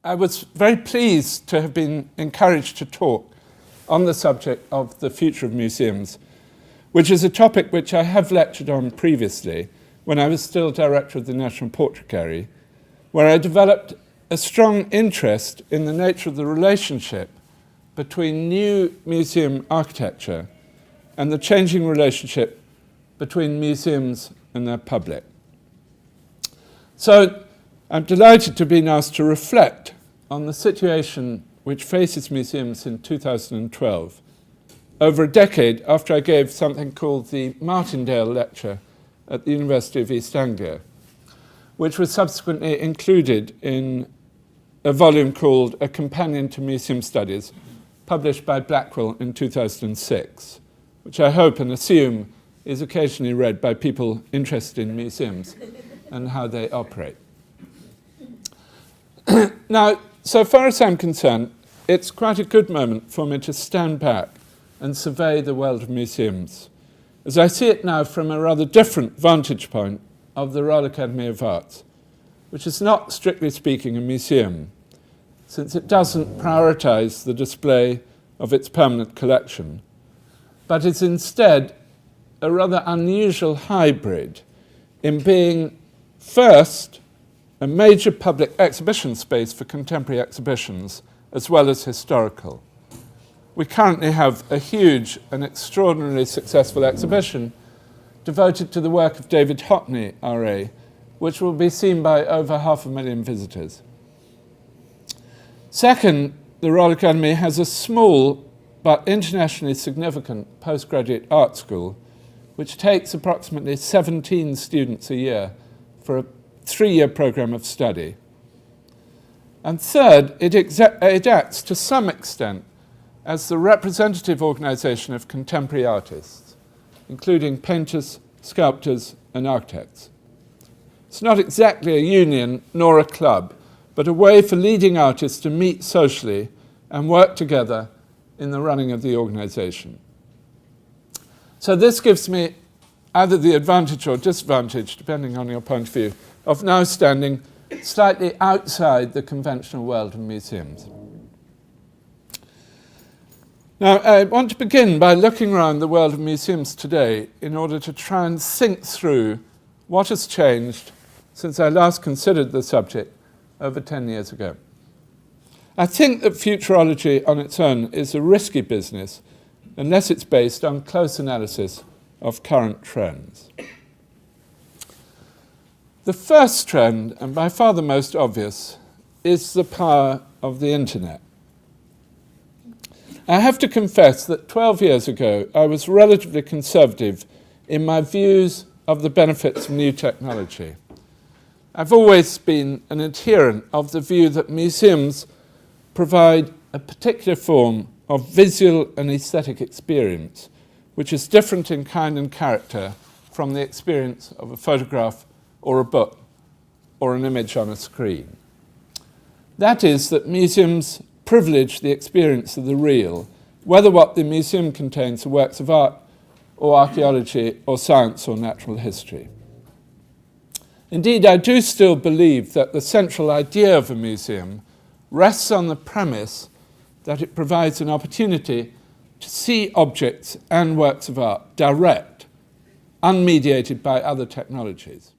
I was very pleased to have been encouraged to talk on the subject of the future of museums, which is a topic which I have lectured on previously when I was still director of the National Portrait Gallery, where I developed a strong interest in the nature of the relationship between new museum architecture and the changing relationship between museums and their public. So I'm delighted to be asked to reflect on the situation which faces museums in 2012, over a decade after I gave something called the Martindale Lecture at the University of East Anglia, which was subsequently included in a volume called A Companion to Museum Studies, published by Blackwell in 2006, which I hope and assume is occasionally read by people interested in museums and how they operate. Now, so far as I'm concerned, it's quite a good moment for me to stand back and survey the world of museums, as I see it now from a rather different vantage point of the Royal Academy of Arts, which is not, strictly speaking, a museum, since it doesn't prioritise the display of its permanent collection, but is instead a rather unusual hybrid in being, first, a major public exhibition space for contemporary exhibitions, as well as historical. We currently have a huge and extraordinarily successful exhibition devoted to the work of David Hockney, RA, which will be seen by over 500,000 visitors. Second, the Royal Academy has a small but internationally significant postgraduate art school, which takes approximately 17 students a year for a 3-year program of study. And third, it acts to some extent as the representative organisation of contemporary artists, including painters, sculptors, and architects. It's not exactly a union nor a club, but a way for leading artists to meet socially and work together in the running of the organisation. So this gives me either the advantage or disadvantage, depending on your point of view, of now standing slightly outside the conventional world of museums. Now, I want to begin by looking around the world of museums today in order to try and think through what has changed since I last considered the subject over 10 years ago. I think that futurology on its own is a risky business unless it's based on close analysis of current trends. The first trend, and by far the most obvious, is the power of the internet. I have to confess that 12 years ago I was relatively conservative in my views of the benefits of new technology. I've always been an adherent of the view that museums provide a particular form of visual and aesthetic experience, which is different in kind and character from the experience of a photograph or a book or an image on a screen. That is, that museums privilege the experience of the real, whether what the museum contains are works of art or archaeology or science or natural history. Indeed, I do still believe that the central idea of a museum rests on the premise that it provides an opportunity to see objects and works of art direct, unmediated by other technologies.